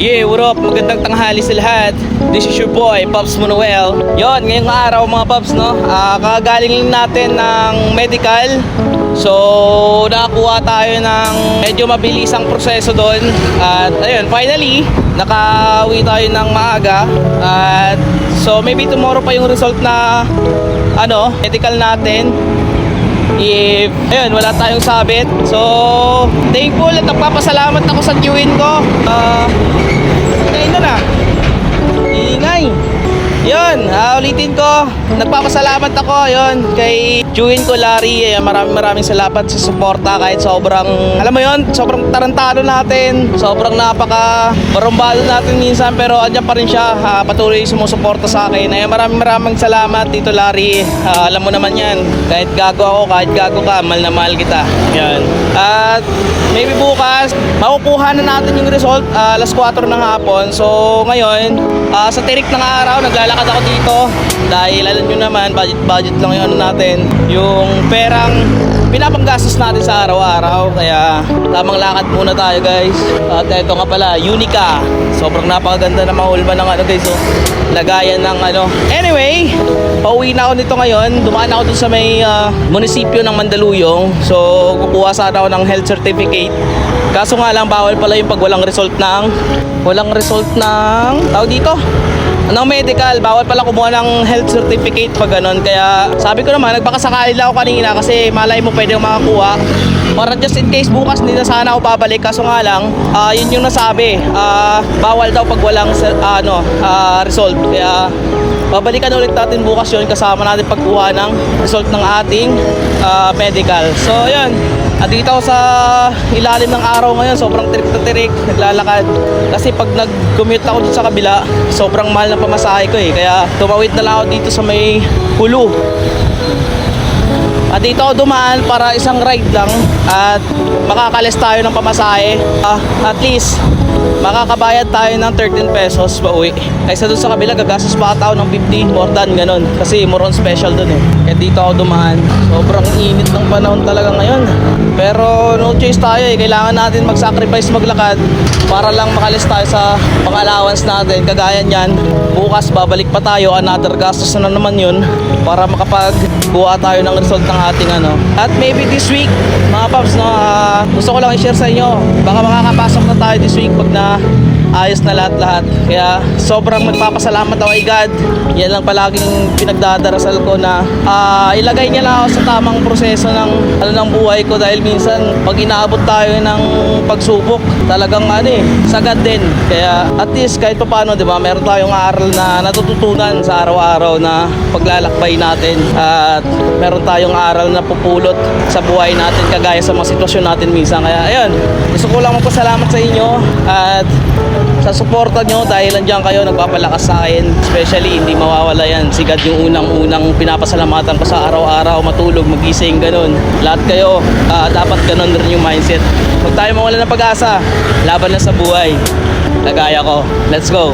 Yeah, what up? Magandang tanghali sa lahat. This is your boy, Pops Manuel. Yon, ngayong araw mga Pops, no? Kakagaling natin ng medical. So, nakakuha tayo ng medyo mabilisang proseso doon. At ayun, finally, nakauwi tayo ng maaga. At so, maybe tomorrow pa yung result na medical natin. If ayun, wala tayong sabit. So thankful at nagpapasalamat ako sa queuein ko. Ingay na ingay. Yun, ulitin ko, nagpapasalamat ako yun kay queuein ko, Larry. Maraming salamat sa suporta kahit sobrang, alam mo yun, sobrang tarantado natin, sobrang napaka barumbado natin minsan, pero andyan pa rin siya, patuloy sumusuporta sa akin. Maraming salamat dito, Larry. Alam mo naman yan, kahit gago ako, kahit gago ka, mahal na mahal kita. Yan. At maybe bukas makukuha na natin yung result alas 4 ng hapon. So ngayon, sa tirik ng araw naglalakad ako dito dahil alam nyo naman, budget lang yung natin, yung perang pinapanggastos natin sa araw-araw. Kaya tamang lakad muna tayo, guys. At ito nga pala, Unica. Sobrang napakaganda na mahulma ng guys, lagayan ng Anyway, pauwi na ako nito ngayon. Dumaan ako dun sa may munisipyo ng Mandaluyong. So kukuha sana ako ng health certificate. Kaso nga lang, bawal pala yung pag walang result ng tawag dito ng medical, bawal pala kumuha ng health certificate pag ganun. Kaya sabi ko naman, nagbakasakali lang ako kanina kasi malay mo pwede makakuha, para just in case bukas hindi na sana ako babalik. Kaso nga lang, yun yung nasabi, bawal daw pag walang result. Kaya babalikan ulit natin bukas yun, kasama natin pagkuha ng result ng ating medical. So yun, dito ako sa ilalim ng araw ngayon, sobrang tirik na tirik, naglalakad. Kasi pag nag-commute ako dito sa kabila, sobrang mahal na pamasahe ko kaya tumawid na lang ako dito sa may Hulu. At dito ako dumaan para isang ride lang at makakalis tayo ng pamasahe. At least makakabayad tayo ng 13 pesos pa uwi. Kaysa dun sa kabila, gagastos pa tao ng 50 more than ganun. Kasi more on special dun Kaya dito ako dumaan. Sobrang init ng panahon talaga ngayon. Pero no choice tayo Kailangan natin mag-sacrifice maglakad para lang makalis tayo sa pang-allowance natin. Kagaya nyan, bukas babalik pa tayo. Another gastos na naman yun para makapagkuha tayo ng result ng ating At maybe this week, mga Pops, gusto ko lang i-share sa inyo. Baka makakapasok na tayo this week pag na ayos na lahat-lahat. Kaya sobrang magpapasalamat ako kay God. Yan lang palaging pinagdadarasal ko na ilagay niya lang ako sa tamang proseso ng buhay ko. Dahil minsan pag inaabot tayo ng pagsubok, talagang sagad din. Kaya at least kahit pa paano, diba, meron tayong aral na natututunan sa araw-araw na paglalakbay natin. At meron tayong aral na pupulot sa buhay natin kagaya sa mga sitwasyon natin minsan. Kaya ayun, gusto ko lang magpasalamat sa inyo at sa suporta nyo dahil nandiyan kayo, nagpapalakas sa akin. Especially, hindi mawawala yan. Si God yung unang pinapasalamatan ko sa araw-araw, matulog, magising, ganun. Lahat kayo, dapat ganun rin yung mindset. Huwag tayo mawala ng pag-asa. Laban na sa buhay. Lagaya ko. Let's go.